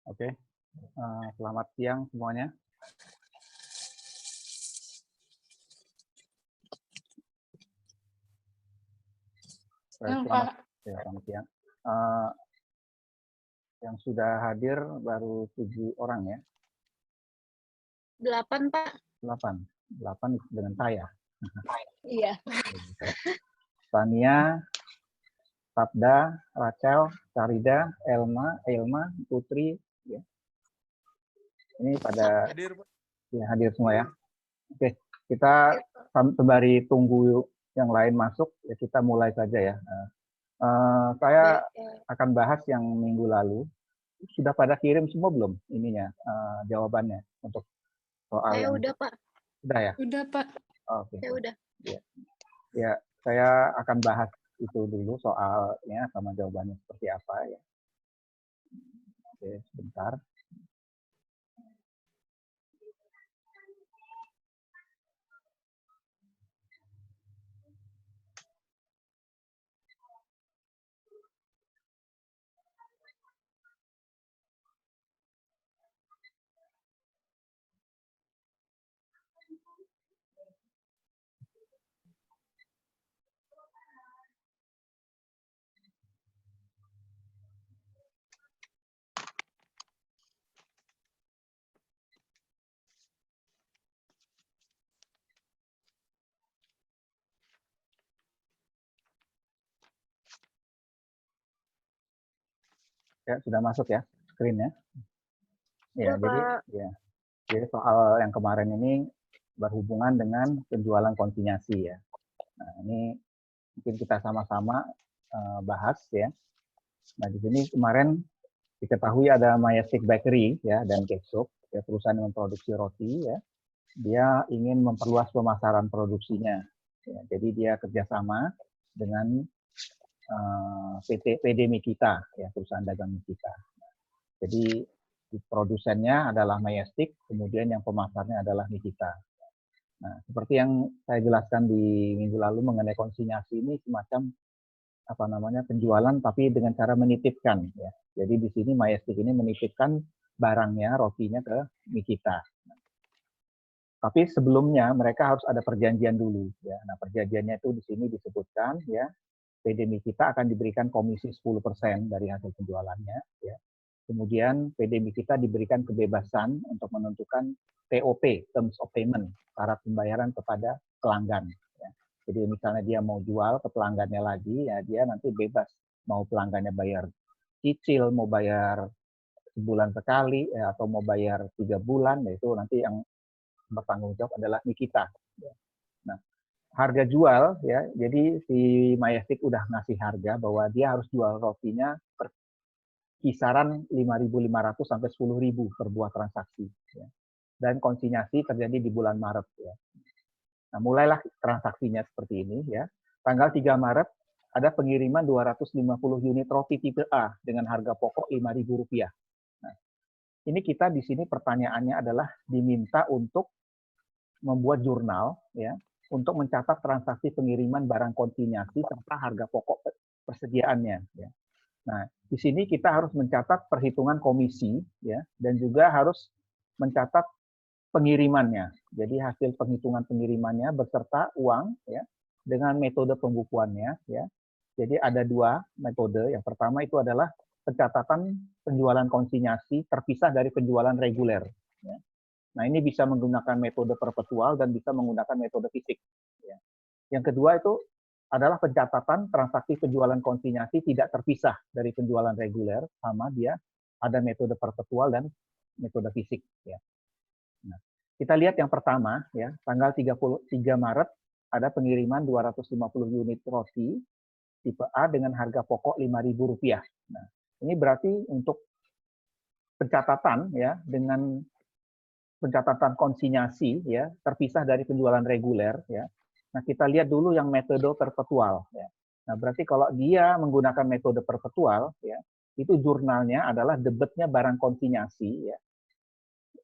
Oke, selamat siang semuanya. Yang Selamat, Pak, ya, selamat siang. Eh, yang sudah hadir baru 7 orang ya, 8 Pak. 8, 8 dengan saya. Iya. Tania, Sabda, Rachel, Sarida, Elma, Putri, ya. Ini pada Hadir, Pak. ya, hadir semua ya. Oke, kita sembari tunggu yang lain masuk, ya kita mulai saja ya. Saya akan bahas yang minggu lalu. Sudah pada kirim semua belum ininya jawabannya untuk soal Saya yang udah Pak. sudah ya? Udah Pak. Oke. Saya udah. Ya, saya akan bahas itu dulu soalnya sama jawabannya seperti apa ya. Oke, sebentar. Ya, sudah masuk ya screen-nya. Ya, jadi soal yang kemarin ini berhubungan dengan penjualan konsinyasi ya. Nah, ini mungkin kita sama-sama bahas ya. Nah, di sini kemarin diketahui ada Majestic Bakery ya dan Cake Shop, ya, perusahaan yang memproduksi roti ya. Dia ingin memperluas pemasaran produksinya. Ya, jadi dia kerjasama dengan PD Mikita, ya, perusahaan dagang Mikita. Jadi produsennya adalah Majestic, kemudian yang pemasarnya adalah Mikita. Nah, seperti yang saya jelaskan di minggu lalu mengenai konsinyasi ini semacam apa namanya penjualan tapi dengan cara menitipkan ya. Jadi di sini Majestic ini menitipkan barangnya, rotinya ke Mikita. Tapi sebelumnya mereka harus ada perjanjian dulu ya. Nah, perjanjiannya itu di sini disebutkan ya, PD Mikita akan diberikan komisi 10% dari hasil penjualannya ya. Kemudian PD Mikita diberikan kebebasan untuk menentukan TOP, Terms of Payment, syarat pembayaran kepada pelanggan ya. Jadi misalnya dia mau jual ke pelanggannya lagi ya, dia nanti bebas mau pelanggannya bayar cicil, mau bayar sebulan sekali ya, atau mau bayar 3 bulan, ya itu nanti yang bertanggung jawab adalah Nikita. Nah, harga jual ya, jadi si Majestic udah ngasih harga bahwa dia harus jual rotinya per kisaran 5.500 sampai 10.000 per buah transaksi. Ya. Dan konsinyasi terjadi di bulan Maret. Ya. Nah, mulailah transaksinya seperti ini. Ya. Tanggal 3 Maret ada pengiriman 250 unit roti tipe A dengan harga pokok Rp5.000. Nah, ini kita di sini pertanyaannya adalah diminta untuk membuat jurnal ya untuk mencatat transaksi pengiriman barang konsinyasi serta harga pokok persediaannya ya. Nah, di sini kita harus mencatat perhitungan komisi ya dan juga harus mencatat pengirimannya. Jadi hasil penghitungan pengirimannya beserta uang ya dengan metode pembukuannya ya. Jadi ada 2 metode. Yang pertama itu adalah pencatatan penjualan konsinyasi terpisah dari penjualan reguler ya. Nah, ini bisa menggunakan metode perpetual dan bisa menggunakan metode fisik. Ya. Yang kedua itu adalah pencatatan transaksi penjualan konsinyasi tidak terpisah dari penjualan reguler, sama dia ada metode perpetual dan metode fisik. Ya. Nah, kita lihat yang pertama, ya, tanggal 3 Maret ada pengiriman 250 unit roti tipe A dengan harga pokok Rp5.000. Nah, ini berarti untuk pencatatan ya dengan pencatatan konsinyasi ya terpisah dari penjualan reguler ya. Nah, kita lihat dulu yang metode perpetual ya. Nah, berarti kalau dia menggunakan metode perpetual ya, itu jurnalnya adalah debitnya barang konsinyasi ya.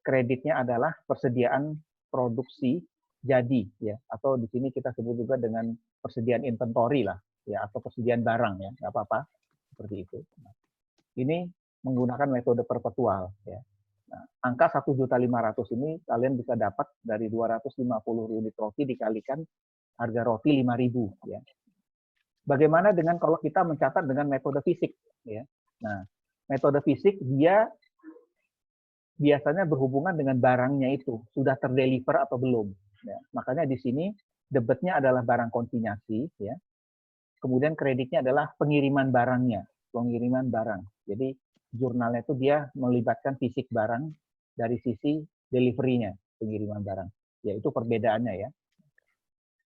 Kreditnya adalah persediaan produksi jadi ya, atau di sini kita sebut juga dengan persediaan inventory lah ya, atau persediaan barang ya, nggak apa-apa seperti itu. Nah, ini menggunakan metode perpetual ya. Nah, angka 1.500.000 ini kalian bisa dapat dari 250 unit roti dikalikan harga roti 5.000 ya. Bagaimana dengan kalau kita mencatat dengan metode fisik ya. Nah, metode fisik dia biasanya berhubungan dengan barangnya itu sudah terdeliver atau belum ya. Makanya di sini debitnya adalah barang konsinyasi ya. Kemudian kreditnya adalah pengiriman barangnya, pengiriman barang. Jadi jurnalnya itu dia melibatkan fisik barang dari sisi delivery-nya, pengiriman barang. Ya, itu perbedaannya ya.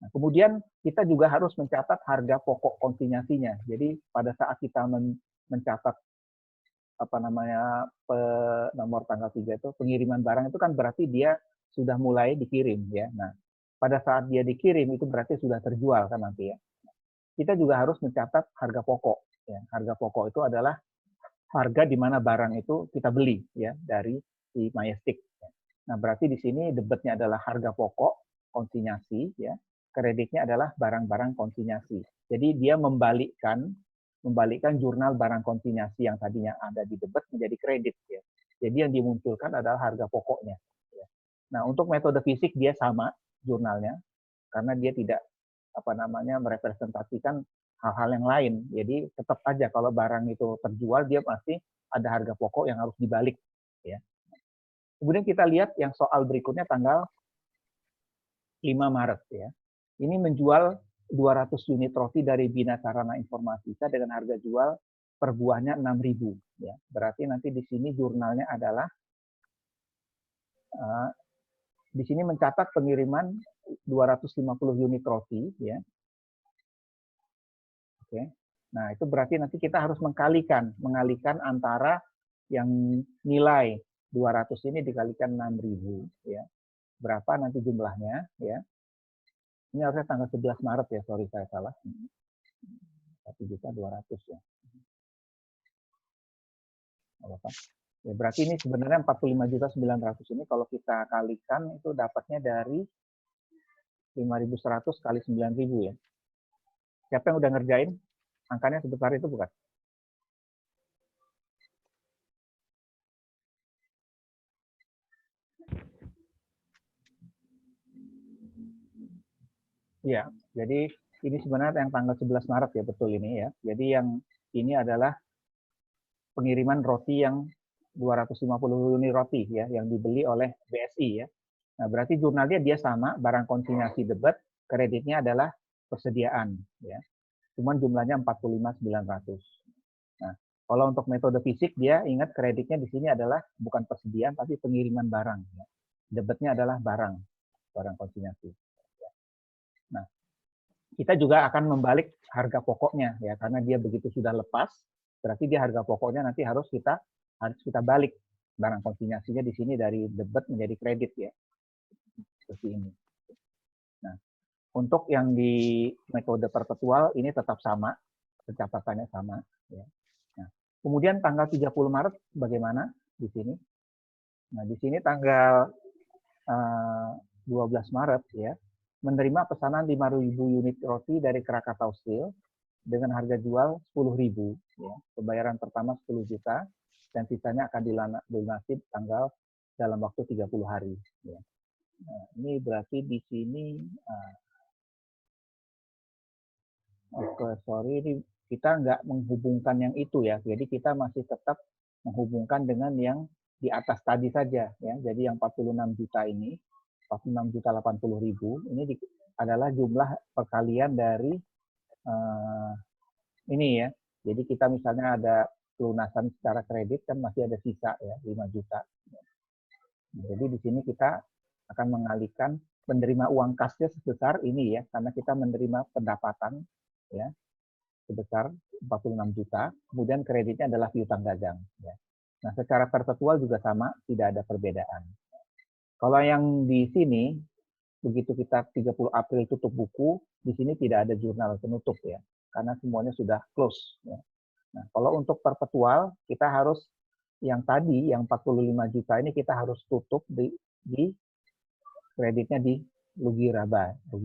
Nah, kemudian kita juga harus mencatat harga pokok konsinyasinya. Jadi pada saat kita mencatat nomor tanggal 3 itu pengiriman barang itu kan berarti dia sudah mulai dikirim ya. Nah, pada saat dia dikirim itu berarti sudah terjual kan nanti ya. Kita juga harus mencatat harga pokok. Ya. Harga pokok itu adalah harga di mana barang itu kita beli ya dari si Majestic. Nah, berarti di sini debitnya adalah harga pokok konsinyasi ya. Kreditnya adalah barang-barang konsinyasi. Jadi dia membalikkan jurnal barang konsinyasi yang tadinya ada di debit menjadi kredit ya. Jadi yang dimunculkan adalah harga pokoknya. Ya. Nah, untuk metode fisik dia sama jurnalnya karena dia tidak merepresentasikan hal-hal yang lain. Jadi tetap aja kalau barang itu terjual dia pasti ada harga pokok yang harus dibalik ya. Kemudian kita lihat yang soal berikutnya tanggal 5 Maret ya. Ini menjual 200 unit roti dari Bina Sarana Informatika dengan harga jual per buahnya 6.000 ya. Berarti nanti di sini jurnalnya adalah di sini mencatat pengiriman 250 unit roti ya. Oke. Nah, itu berarti nanti kita harus mengalihkan antara yang nilai 200 ini dikalikan 6.000 ya. Berapa nanti jumlahnya ya. Ini harusnya tanggal 11 Maret ya, sorry saya salah. 1.200.000 ya. Apa? Ya, berarti ini sebenarnya 45.900.000 ini kalau kita kalikan itu dapatnya dari 5.100 kali 9.000 ya. Siapa yang udah ngerjain? Angkanya sebesar itu bukan? Iya, jadi ini sebenarnya yang tanggal 11 Maret ya, betul ini ya. Jadi yang ini adalah pengiriman roti yang 250 unit roti ya, yang dibeli oleh BSI ya. Nah, berarti jurnalnya dia sama, barang konsinyasi debit, kreditnya adalah persediaan ya. Cuman jumlahnya 45.900. Nah, kalau untuk metode fisik dia ingat kreditnya di sini adalah bukan persediaan tapi pengiriman barang ya. Debitnya adalah barang konsinyasi. Nah, kita juga akan membalik harga pokoknya ya, karena dia begitu sudah lepas, berarti dia harga pokoknya nanti harus kita balik barang konsinyasinya di sini dari debit menjadi kredit ya. Seperti ini. Nah, untuk yang di metode perpetual ini tetap sama, pencatatannya sama ya. Nah, kemudian tanggal 30 Maret bagaimana di sini? Nah, di sini tanggal 12 Maret ya, menerima pesanan 5.000 unit roti dari Krakatau Steel dengan harga jual 10.000 ya. Pembayaran pertama 10 juta dan sisanya akan dilunasi dalam waktu 30 hari ya. Nah, ini berarti di sini sorry ini kita nggak menghubungkan yang itu ya. Jadi kita masih tetap menghubungkan dengan yang di atas tadi saja ya. Jadi yang 46 juta ini 46.080.000 ini adalah jumlah perkalian dari ini ya. Jadi kita misalnya ada pelunasan secara kredit kan masih ada sisa ya 5 juta. Jadi di sini kita akan mengalihkan menerima uang kasnya sebesar ini ya, karena kita menerima pendapatan ya sebesar 46 juta, kemudian kreditnya adalah piutang dagang ya. Nah, secara perpetual juga sama, tidak ada perbedaan. Kalau yang di sini begitu kita 30 April tutup buku, di sini tidak ada jurnal penutup ya, karena semuanya sudah close ya. Nah, kalau untuk perpetual kita harus yang tadi yang 45 juta ini kita harus tutup di kreditnya di rugi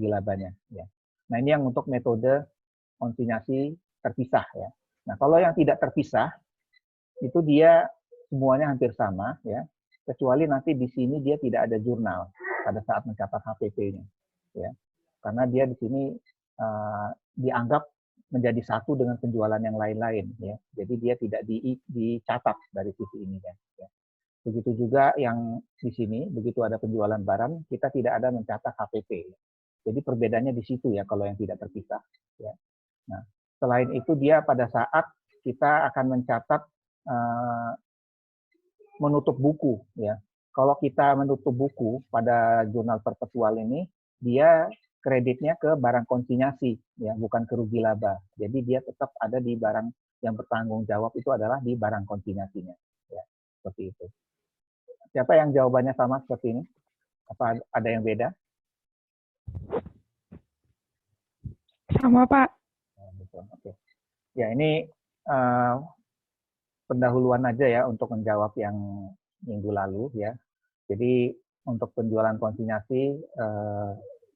labanya ya. Nah, ini yang untuk metode konsinyasi terpisah ya. Nah, kalau yang tidak terpisah itu dia semuanya hampir sama ya, kecuali nanti di sini dia tidak ada jurnal pada saat mencatat HPP-nya ya. Karena dia di sini dianggap menjadi satu dengan penjualan yang lain-lain ya. Jadi dia tidak dicatat dari sisi ini ya. Begitu juga yang di sini, begitu ada penjualan barang, kita tidak ada mencatat HPP. Jadi perbedaannya di situ ya kalau yang tidak terpisah. Ya. Nah, selain itu dia pada saat kita akan mencatat menutup buku ya. Kalau kita menutup buku pada jurnal perpetual ini, dia kreditnya ke barang konsinyasi ya, bukan ke rugi laba. Jadi dia tetap ada di barang yang bertanggung jawab itu adalah di barang konsinyasinya ya. Seperti itu. Siapa yang jawabannya sama seperti ini? Apa ada yang beda? Sama, Pak. Oke. Ya, ini pendahuluan aja ya untuk menjawab yang minggu lalu ya. Jadi untuk penjualan konsinyasi,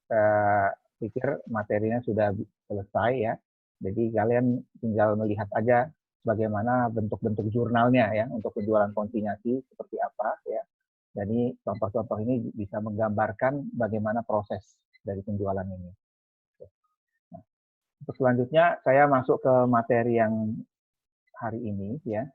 saya pikir materinya sudah selesai ya. Jadi kalian tinggal melihat aja bagaimana bentuk-bentuk jurnalnya ya untuk penjualan konsinyasi seperti apa ya. Jadi contoh-contoh ini bisa menggambarkan bagaimana proses dari penjualan ini. Nah, untuk selanjutnya saya masuk ke materi yang hari ini ya.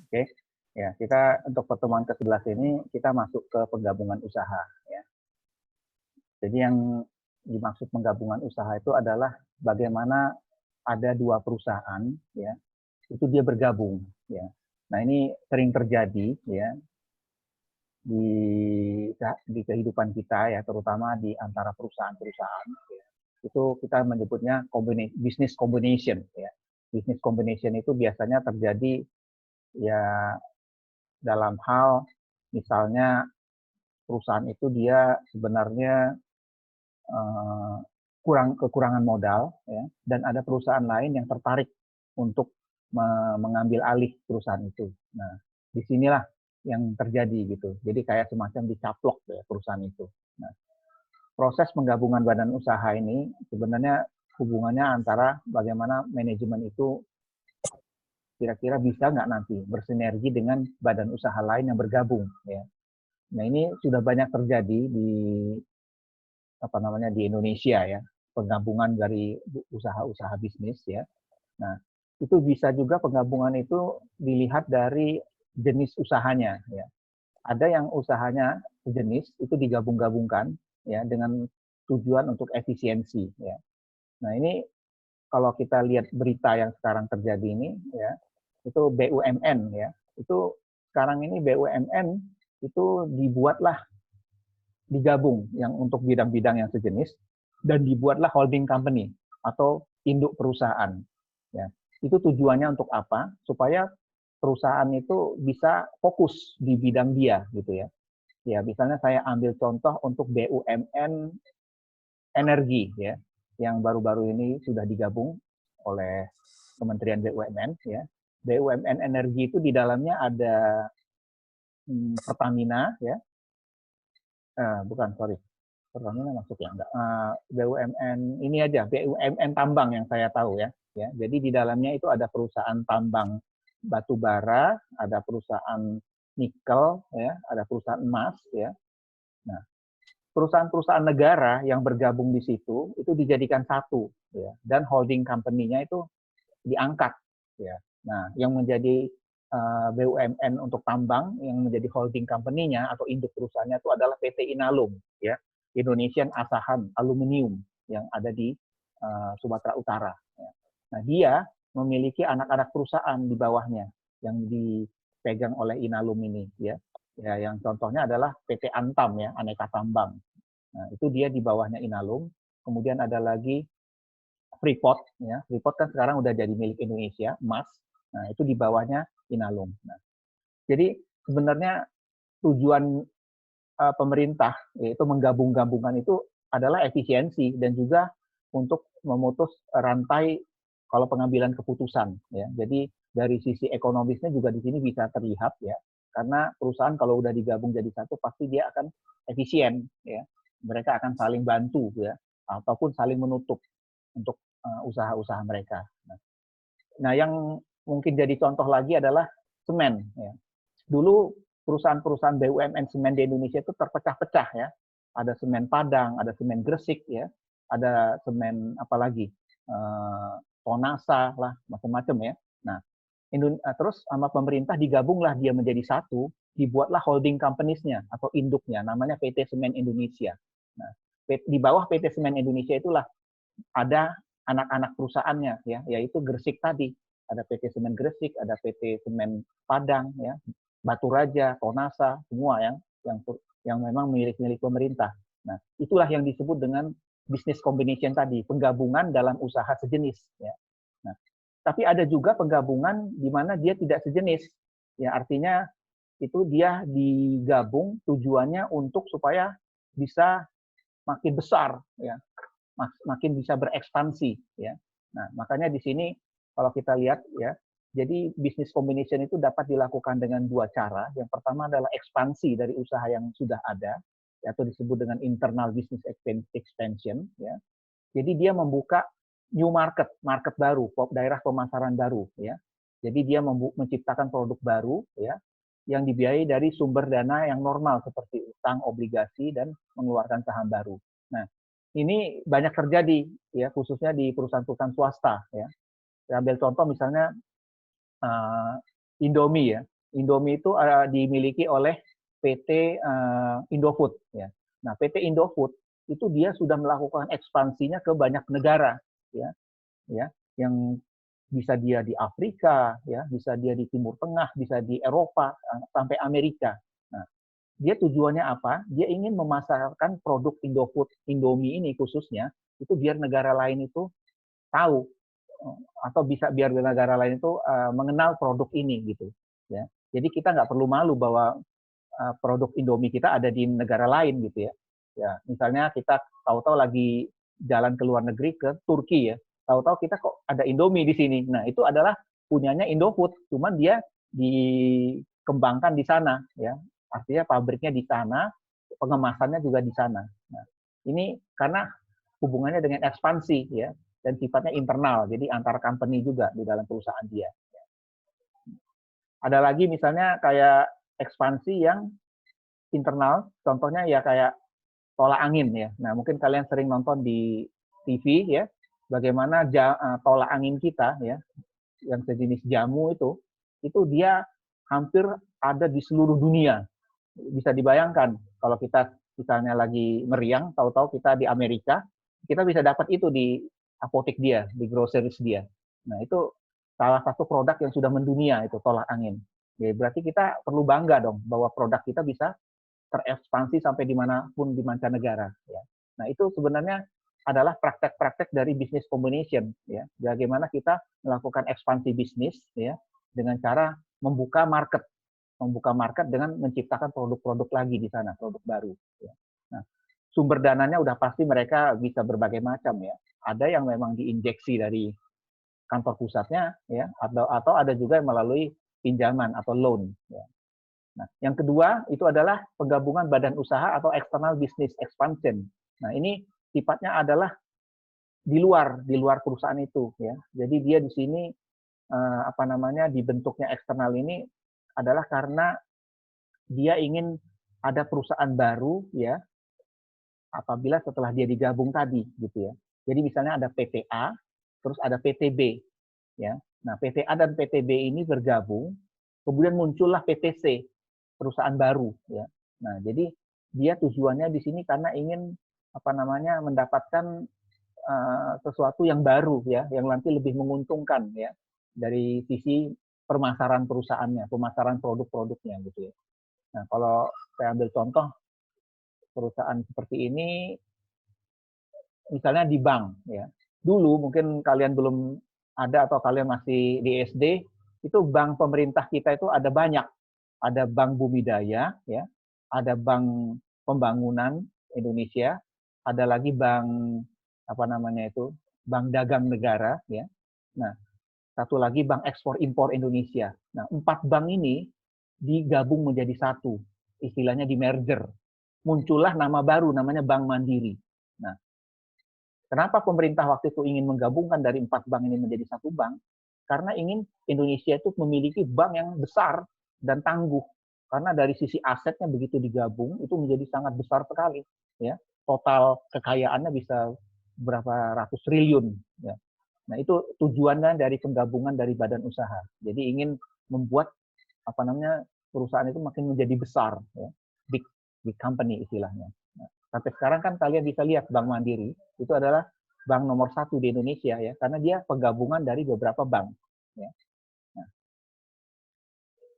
Oke, ya kita untuk pertemuan ke-11 ini kita masuk ke penggabungan usaha ya. Jadi yang dimaksud penggabungan usaha itu adalah bagaimana ada dua perusahaan ya, itu dia bergabung ya. Nah, ini sering terjadi ya di kehidupan kita ya, terutama di antara perusahaan-perusahaan ya. Itu kita menyebutnya business combination ya. Business combination itu biasanya terjadi ya dalam hal misalnya perusahaan itu dia sebenarnya kekurangan modal ya, dan ada perusahaan lain yang tertarik untuk mengambil alih perusahaan itu. Nah, disinilah yang terjadi gitu. Jadi kayak semacam dicaplok ya perusahaan itu. Nah, proses penggabungan badan usaha ini sebenarnya hubungannya antara bagaimana manajemen itu kira-kira bisa nggak nanti bersinergi dengan badan usaha lain yang bergabung ya. Nah, ini sudah banyak terjadi di di Indonesia ya, penggabungan dari usaha-usaha bisnis ya. Nah, itu bisa juga penggabungan itu dilihat dari jenis usahanya ya. Ada yang usahanya sejenis itu digabung-gabungkan ya dengan tujuan untuk efisiensi ya. Nah, ini kalau kita lihat berita yang sekarang terjadi ini ya, itu BUMN ya. Itu sekarang ini BUMN itu dibuatlah digabung yang untuk bidang-bidang yang sejenis dan dibuatlah holding company atau induk perusahaan. Ya. Itu tujuannya untuk apa? Supaya perusahaan itu bisa fokus di bidang dia gitu ya. Ya, misalnya saya ambil contoh untuk BUMN energi ya, yang baru-baru ini sudah digabung oleh Kementerian BUMN ya. BUMN energi itu di dalamnya ada Pertamina ya. Bukan, sorry. Pertamina masuk ya enggak. BUMN ini aja, BUMN tambang yang saya tahu ya. Ya, jadi di dalamnya itu ada perusahaan tambang batu bara, ada perusahaan nikel ya, ada perusahaan emas ya. Nah, perusahaan-perusahaan negara yang bergabung di situ itu dijadikan satu ya, dan holding company-nya itu diangkat ya. Nah, yang menjadi BUMN untuk tambang yang menjadi holding company-nya atau induk perusahaannya itu adalah PT Inalum ya, Indonesian Asahan Aluminium yang ada di Sumatera Utara ya. Nah, dia memiliki anak-anak perusahaan di bawahnya yang dipegang oleh Inalum ini ya. Ya, yang contohnya adalah PT Antam ya, Aneka Tambang. Nah, itu dia di bawahnya Inalum. Kemudian ada lagi Freeport ya. Freeport kan sekarang udah jadi milik Indonesia, emas. Nah, itu di bawahnya Inalum. Nah, jadi sebenarnya tujuan pemerintah, yaitu menggabung-gabungkan itu adalah efisiensi dan juga untuk memutus rantai kalau pengambilan keputusan. Ya. Jadi dari sisi ekonomisnya juga di sini bisa terlihat ya, karena perusahaan kalau udah digabung jadi satu pasti dia akan efisien. Ya. Mereka akan saling bantu ya, ataupun saling menutup untuk usaha-usaha mereka. Nah, yang mungkin jadi contoh lagi adalah semen. Ya. Dulu perusahaan-perusahaan BUMN semen di Indonesia itu terpecah-pecah ya. Ada semen Padang, ada semen Gresik ya, ada semen apalagi Tonasa lah, macam-macam ya. Nah, terus sama pemerintah digabunglah dia menjadi satu, dibuatlah holding companies-nya atau induknya, namanya PT Semen Indonesia. Nah, di bawah PT Semen Indonesia itulah ada anak-anak perusahaannya ya, yaitu Gresik tadi. Ada PT Semen Gresik, ada PT Semen Padang ya, Batu Raja, Tonasa, semua yang memang milik pemerintah. Nah, itulah yang disebut dengan business combination tadi, penggabungan dalam usaha sejenis ya. Nah, tapi ada juga penggabungan di mana dia tidak sejenis. Ya, artinya itu dia digabung tujuannya untuk supaya bisa makin besar ya, makin bisa berekspansi ya. Nah, makanya di sini kalau kita lihat ya, jadi business combination itu dapat dilakukan dengan dua cara. Yang pertama adalah ekspansi dari usaha yang sudah ada, atau disebut dengan internal business expansion ya. Jadi dia membuka new market baru, daerah pemasaran baru ya. Jadi dia menciptakan produk baru ya, yang dibiayai dari sumber dana yang normal seperti utang, obligasi, dan mengeluarkan saham baru. Nah, ini banyak terjadi ya, khususnya di perusahaan-perusahaan swasta ya. Saya ambil contoh misalnya Indomie ya. Indomie itu dimiliki oleh PT Indofood ya. Nah, PT Indofood itu dia sudah melakukan ekspansinya ke banyak negara ya. Ya, yang bisa dia di Afrika ya, bisa dia di Timur Tengah, bisa di Eropa sampai Amerika. Nah, dia tujuannya apa? Dia ingin memasarkan produk Indofood, Indomie ini khususnya, itu biar negara lain itu tahu atau bisa biar negara lain itu mengenal produk ini gitu ya. Jadi kita nggak perlu malu bahwa produk Indomie kita ada di negara lain gitu ya. Ya, misalnya kita tahu-tahu lagi jalan ke luar negeri ke Turki ya, tahu-tahu kita kok ada Indomie di sini. Nah, itu adalah punyanya Indofood, cuman dia dikembangkan di sana ya. Artinya pabriknya di sana, pengemasannya juga di sana. Nah, ini karena hubungannya dengan ekspansi ya, dan sifatnya internal, jadi antar company juga di dalam perusahaan dia. Ada lagi misalnya kayak ekspansi yang internal, contohnya ya kayak tolak angin ya. Nah, mungkin kalian sering nonton di TV ya, bagaimana tolak angin kita ya, yang sejenis jamu itu dia hampir ada di seluruh dunia. Bisa dibayangkan kalau kita misalnya lagi meriang, tahu-tahu kita di Amerika, kita bisa dapat itu di apotek dia, di groceries dia. Nah, itu salah satu produk yang sudah mendunia itu tolak angin. Ya, berarti kita perlu bangga dong bahwa produk kita bisa terekspansi sampai dimanapun di mancanegara. Ya. Nah, itu sebenarnya adalah praktek-praktek dari business combination. Ya. Bagaimana kita melakukan ekspansi bisnis ya, dengan cara membuka market dengan menciptakan produk-produk lagi di sana, produk baru. Ya. Nah, sumber dananya udah pasti mereka bisa berbagai macam ya. Ada yang memang diinjeksi dari kantor pusatnya ya, atau ada juga yang melalui pinjaman atau loan. Ya. Nah, yang kedua itu adalah penggabungan badan usaha atau external business expansion. Nah, ini sifatnya adalah di luar perusahaan itu ya. Jadi dia di sini dibentuknya eksternal ini adalah karena dia ingin ada perusahaan baru ya, apabila setelah dia digabung tadi gitu ya. Jadi misalnya ada PTA, terus ada PTB ya. Nah, PTA dan PTB ini bergabung, kemudian muncullah PTC, perusahaan baru ya. Nah, jadi dia tujuannya di sini karena ingin mendapatkan sesuatu yang baru ya, yang nanti lebih menguntungkan ya dari sisi pemasaran perusahaannya, pemasaran produk-produknya gitu ya. Nah, kalau saya ambil contoh perusahaan seperti ini, misalnya di bank ya. Dulu mungkin kalian belum ada atau kalian masih di SD, itu bank pemerintah kita itu ada banyak. Ada Bank Bumidaya ya, ada Bank Pembangunan Indonesia, ada lagi Bank Bank Dagang Negara, ya. Nah, satu lagi Bank Ekspor Impor Indonesia. Nah, 4 bank ini digabung menjadi satu, istilahnya di merger. Muncullah nama baru, namanya Bank Mandiri. Nah, kenapa pemerintah waktu itu ingin menggabungkan dari 4 bank ini menjadi satu bank? Karena ingin Indonesia itu memiliki bank yang besar dan tangguh. Karena dari sisi asetnya begitu digabung, itu menjadi sangat besar sekali. Ya. Total kekayaannya bisa berapa ratus triliun. Ya. Nah, itu tujuannya dari penggabungan dari badan usaha. Jadi ingin membuat perusahaan itu makin menjadi besar, ya. Big company istilahnya. Nah, sampai sekarang kan kalian bisa lihat Bank Mandiri itu adalah bank nomor 1 di Indonesia, ya, karena dia penggabungan dari beberapa bank. Ya. Nah,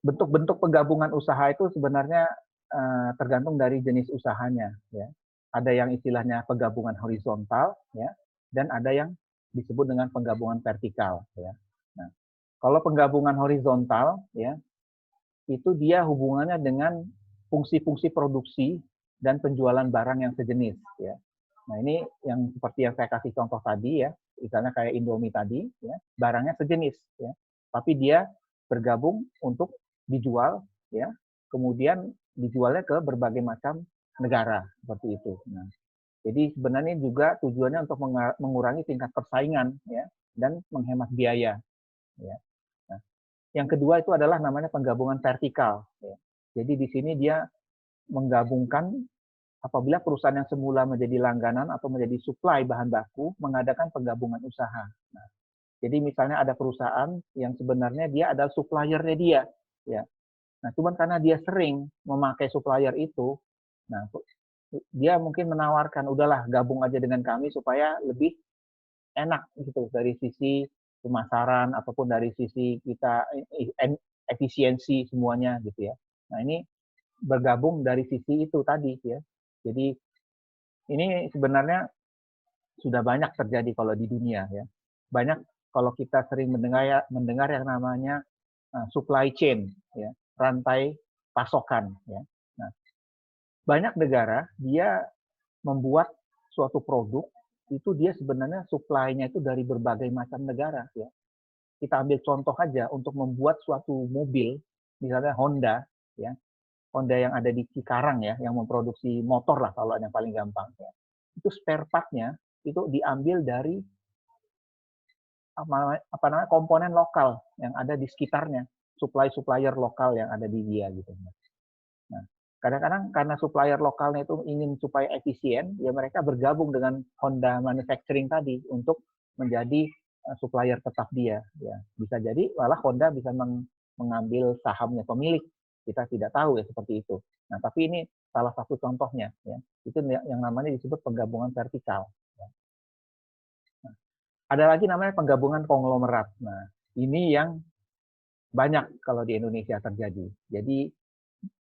bentuk-bentuk penggabungan usaha itu sebenarnya tergantung dari jenis usahanya, ya. Ada yang istilahnya penggabungan horizontal, ya, dan ada yang disebut dengan penggabungan vertikal, ya. Nah, kalau penggabungan horizontal, ya, itu dia hubungannya dengan fungsi-fungsi produksi dan penjualan barang yang sejenis, ya. Nah, ini yang seperti yang saya kasih contoh tadi, ya, misalnya kayak Indomie tadi, ya, barangnya sejenis, ya, tapi dia bergabung untuk dijual, ya, kemudian dijualnya ke berbagai macam negara seperti itu. Nah, jadi sebenarnya juga tujuannya untuk mengurangi tingkat persaingan, ya, dan menghemat biaya, ya. Nah, yang kedua itu adalah namanya penggabungan vertikal, ya. Jadi di sini dia menggabungkan apabila perusahaan yang semula menjadi langganan atau menjadi supply bahan baku mengadakan penggabungan usaha. Nah, jadi misalnya ada perusahaan yang sebenarnya dia adalah supplier-nya dia, ya. Nah, cuman karena dia sering memakai supplier itu, nah dia mungkin menawarkan, udahlah gabung aja dengan kami supaya lebih enak gitu dari sisi pemasaran ataupun dari sisi kita efisiensi semuanya gitu, ya. Nah, ini bergabung dari sisi itu tadi, ya. Jadi ini sebenarnya sudah banyak terjadi kalau di dunia, ya. Banyak kalau kita sering mendengar yang namanya supply chain, ya, rantai pasokan, ya. Nah, banyak negara dia membuat suatu produk itu dia sebenarnya supply-nya itu dari berbagai macam negara, ya. Kita ambil contoh aja untuk membuat suatu mobil, misalnya Honda, ya. Honda yang ada di Cikarang, ya, yang memproduksi motor lah kalau yang paling gampang, ya. Itu spare part-nya itu diambil dari komponen lokal yang ada di sekitarnya, supplier lokal yang ada di dia gitu. Nah, kadang-kadang karena supplier lokalnya itu ingin supaya efisien, ya mereka bergabung dengan Honda Manufacturing tadi untuk menjadi supplier tetap dia. Ya, bisa jadi malah Honda bisa mengambil sahamnya pemilik. Kita tidak tahu, ya, seperti itu. Nah, tapi ini salah satu contohnya, ya. Itu yang namanya disebut penggabungan vertikal. Ya. Nah, ada lagi namanya penggabungan konglomerat. Nah, ini yang banyak kalau di Indonesia terjadi. Jadi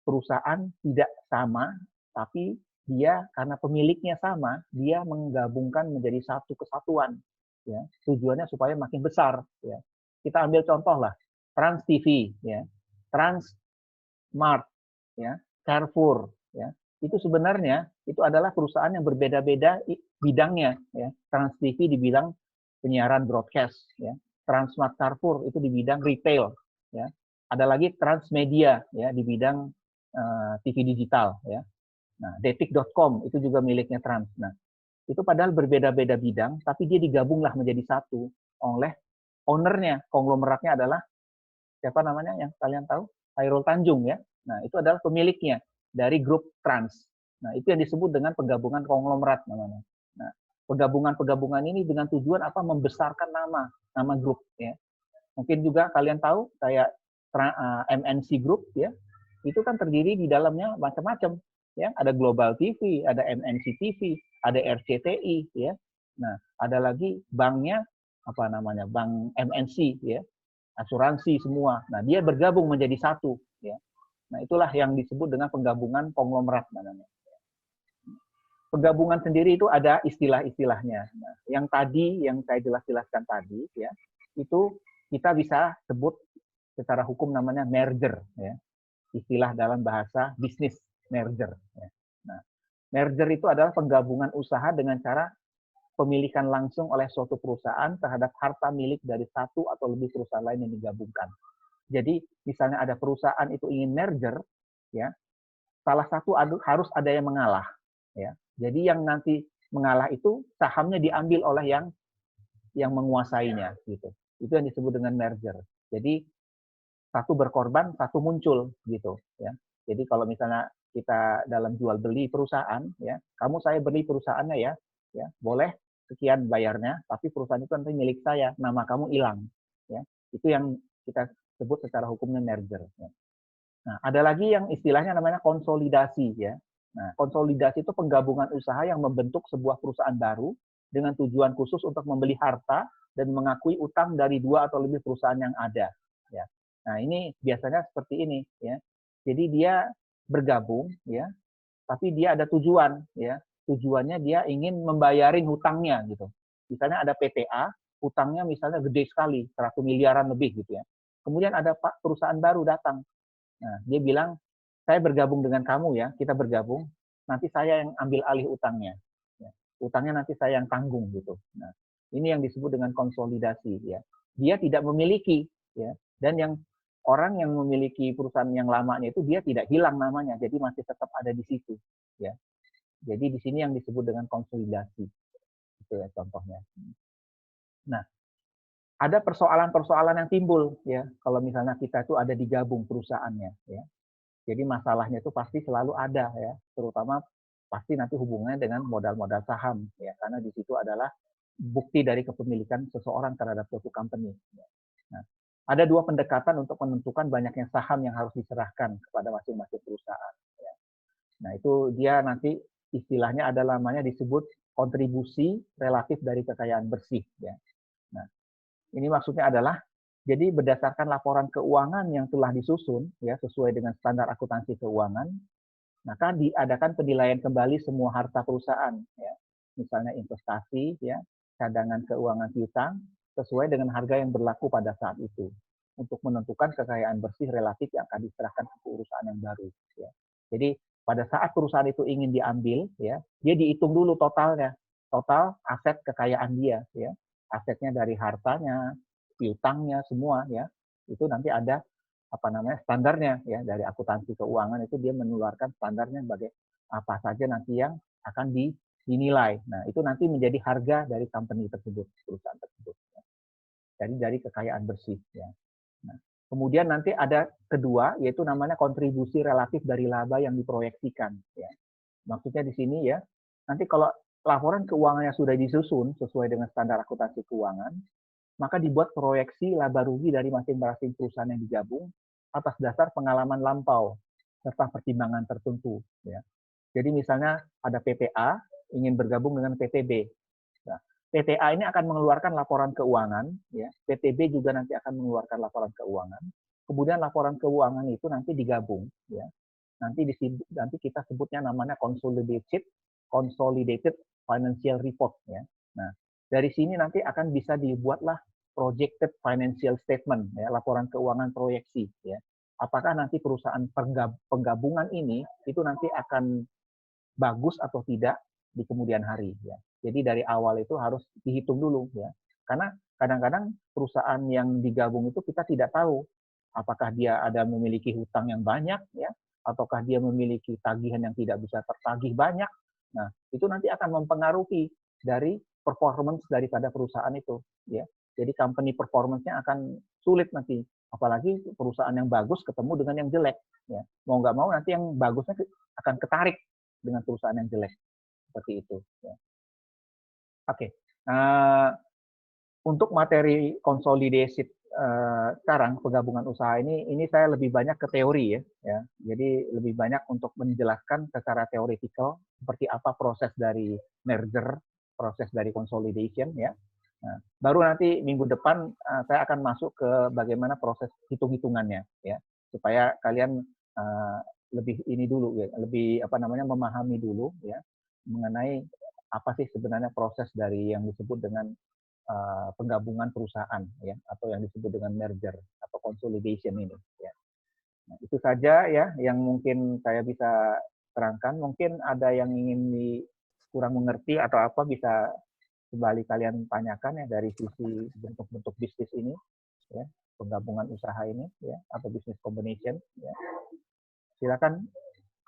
perusahaan tidak sama, tapi dia karena pemiliknya sama, dia menggabungkan menjadi satu kesatuan. Ya, tujuannya supaya makin besar. Ya. Kita ambil contoh lah, Trans TV, ya, Transmart, ya, Carrefour, ya. Itu sebenarnya itu adalah perusahaan yang berbeda-beda bidangnya. Ya. Trans TV di bidang penyiaran broadcast, ya. Transmart, Carrefour itu di bidang retail, ya. Ada lagi Transmedia, ya, di bidang TV digital, ya. Nah, detik.com itu juga miliknya Trans. Nah, itu padahal berbeda-beda bidang, tapi dia digabunglah menjadi satu oleh ownernya, konglomeratnya adalah siapa namanya yang kalian tahu? Khairul Tanjung, ya. Nah, itu adalah pemiliknya dari grup Trans. Nah, itu yang disebut dengan penggabungan konglomerat namanya. Nah, penggabungan-penggabungan ini dengan tujuan apa? Membesarkan nama grup, ya. Mungkin juga kalian tahu kayak MNC Group, ya. Itu kan terdiri di dalamnya macam-macam, ya. Ada Global TV, ada MNC TV, ada RCTI, ya. Nah, ada lagi banknya apa namanya? Bank MNC, ya. Asuransi semua. Nah, dia bergabung menjadi satu, ya. Nah, itulah yang disebut dengan penggabungan konglomerat namanya. Penggabungan sendiri itu ada istilah-istilahnya. Nah, yang tadi yang saya jelaskan tadi, ya, itu kita bisa sebut secara hukum namanya merger, ya. Istilah dalam bahasa bisnis merger, ya. Nah, Merger itu adalah penggabungan usaha dengan cara pemilikan langsung oleh suatu perusahaan terhadap harta milik dari satu atau lebih perusahaan lain yang digabungkan. Jadi misalnya ada perusahaan itu ingin merger, ya, salah satu harus ada yang mengalah, ya. Jadi yang nanti mengalah itu sahamnya diambil oleh yang menguasainya, gitu. Itu yang disebut dengan merger. Jadi satu berkorban, satu muncul, gitu, ya. Jadi kalau misalnya kita dalam jual beli perusahaan, ya, kamu saya beli perusahaannya ya, boleh sekian bayarnya, tapi perusahaan itu nanti milik saya, nama kamu hilang, ya. Itu yang kita sebut secara hukumnya merger. Ya. Nah, ada lagi yang istilahnya namanya konsolidasi, ya. Nah, konsolidasi itu penggabungan usaha yang membentuk sebuah perusahaan baru dengan tujuan khusus untuk membeli harta dan mengakui utang dari dua atau lebih perusahaan yang ada. Ya. Nah, ini biasanya seperti ini, ya. Jadi dia bergabung, ya, tapi dia ada tujuan, ya. Tujuannya dia ingin membayarin hutangnya, gitu. Misalnya ada PTA, hutangnya misalnya gede sekali, 100 miliaran lebih, gitu ya. Kemudian ada perusahaan baru datang. Nah, dia bilang, saya bergabung dengan kamu ya, kita bergabung, nanti saya yang ambil alih utangnya. Ya. Utangnya nanti saya yang tanggung gitu. Nah, ini yang disebut dengan konsolidasi ya. Dia tidak memiliki ya, dan yang orang yang memiliki perusahaan yang lamanya itu dia tidak hilang namanya, jadi masih tetap ada di situ ya. Jadi di sini yang disebut dengan konsolidasi. Itu ya contohnya. Nah, ada persoalan-persoalan yang timbul ya kalau misalnya kita itu ada digabung perusahaannya ya. Jadi masalahnya itu pasti selalu ada ya, terutama pasti nanti hubungannya dengan modal-modal saham ya, karena di situ adalah bukti dari kepemilikan seseorang terhadap suatu company. Ya. Nah, ada dua pendekatan untuk menentukan banyaknya saham yang harus diserahkan kepada masing-masing perusahaan. Ya. Nah, itu dia nanti istilahnya adalah namanya disebut kontribusi relatif dari kekayaan bersih. Ya. Nah, ini maksudnya adalah jadi berdasarkan laporan keuangan yang telah disusun ya sesuai dengan standar akuntansi keuangan, maka diadakan penilaian kembali semua harta perusahaan ya. Misalnya investasi ya, cadangan keuangan piutang sesuai dengan harga yang berlaku pada saat itu untuk menentukan kekayaan bersih relatif yang akan diserahkan ke perusahaan yang baru ya. Jadi pada saat perusahaan itu ingin diambil ya, dia dihitung dulu totalnya, total aset kekayaan dia ya. Asetnya dari hartanya, piutangnya semua ya. Itu nanti ada apa namanya standarnya ya dari akuntansi keuangan itu dia mengeluarkan standarnya sebagai apa saja nanti yang akan dinilai. Nah, itu nanti menjadi harga dari company tersebut, perusahaan tersebut. Ya. Jadi dari kekayaan bersih ya. Nah, kemudian nanti ada kedua yaitu namanya kontribusi relatif dari laba yang diproyeksikan ya. Maksudnya di sini ya, nanti kalau laporan keuangannya sudah disusun sesuai dengan standar akuntansi keuangan, maka dibuat proyeksi laba rugi dari masing-masing perusahaan yang digabung atas dasar pengalaman lampau serta pertimbangan tertentu. Ya. Jadi misalnya ada PTA ingin bergabung dengan PTB. Nah, PTA ini akan mengeluarkan laporan keuangan, ya. PTB juga nanti akan mengeluarkan laporan keuangan. Kemudian laporan keuangan itu nanti digabung, ya. Nanti kita sebutnya namanya consolidated financial report, ya. Nah, dari sini nanti akan bisa dibuatlah projected financial statement, ya, laporan keuangan proyeksi, ya. Apakah nanti perusahaan penggabungan ini itu nanti akan bagus atau tidak di kemudian hari, ya. Jadi dari awal itu harus dihitung dulu, ya. Karena kadang-kadang perusahaan yang digabung itu kita tidak tahu apakah dia ada memiliki hutang yang banyak, ya, ataukah dia memiliki tagihan yang tidak bisa tertagih banyak. Nah, itu nanti akan mempengaruhi dari performance daripada perusahaan itu, ya. Jadi company performance-nya akan sulit nanti, apalagi perusahaan yang bagus ketemu dengan yang jelek, ya. Mau nggak mau nanti yang bagusnya akan ketarik dengan perusahaan yang jelek, seperti itu. Ya. Oke, untuk materi consolidated sekarang penggabungan usaha ini saya lebih banyak ke teori ya. Jadi lebih banyak untuk menjelaskan secara teoretikal seperti apa proses dari merger, proses dari consolidation ya. Nah, baru nanti minggu depan saya akan masuk ke bagaimana proses hitung-hitungannya ya, supaya kalian lebih ini dulu ya, lebih apa namanya memahami dulu ya mengenai apa sih sebenarnya proses dari yang disebut dengan penggabungan perusahaan ya atau yang disebut dengan merger atau consolidation ini ya. Nah, itu saja ya yang mungkin saya bisa terangkan. Mungkin ada yang ingin kurang mengerti atau apa, bisa kembali kalian tanyakan ya dari sisi bentuk-bentuk bisnis ini, ya, penggabungan usaha ini, ya, atau business combination. Ya. Silakan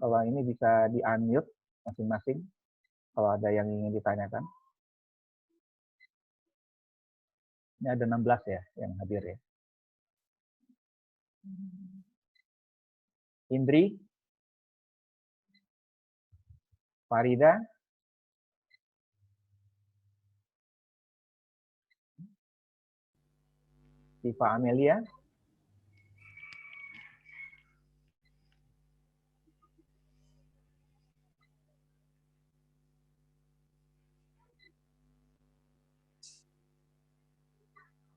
kalau ini bisa di-unmute masing-masing kalau ada yang ingin ditanyakan. Ini ada 16 ya yang hadir ya. Indri, Farida, Siva Amelia,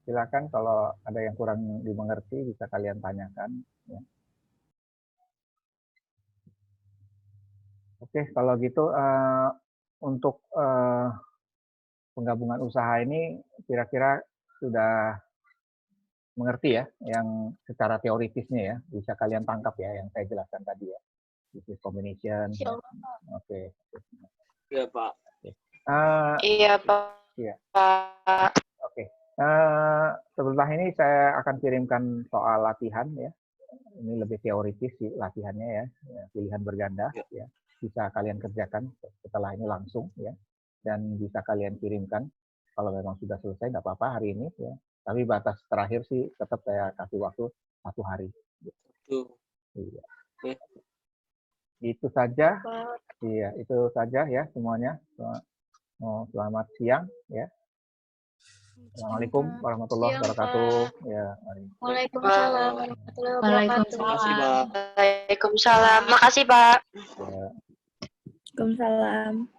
silakan kalau ada yang kurang dimengerti bisa kalian tanyakan. Ya. Oke, kalau gitu untuk penggabungan usaha ini kira-kira sudah mengerti ya, yang secara teoritisnya ya, bisa kalian tangkap ya yang saya jelaskan tadi ya, business combination. Ya. Oke. Iya, Pak. Iya, Pak. Iya. Pak. Oke. Setelah ini saya akan kirimkan soal latihan ya. Ini lebih teoritis sih latihannya ya, pilihan berganda ya. Bisa kalian kerjakan setelah ini langsung ya, dan bisa kalian kirimkan kalau memang sudah selesai, nggak apa-apa hari ini ya. Tapi batas terakhir sih tetap saya kasih waktu 1 hari. Iya. Itu saja. Iya, itu saja ya semuanya. Selamat siang ya. Assalamualaikum warahmatullahi wabarakatuh. Ya, mari. Waalaikumsalam warahmatullahi wabarakatuh. Waalaikumsalam. Waalaikumsalam. Makasih, Pak. Ya. Waalaikumsalam.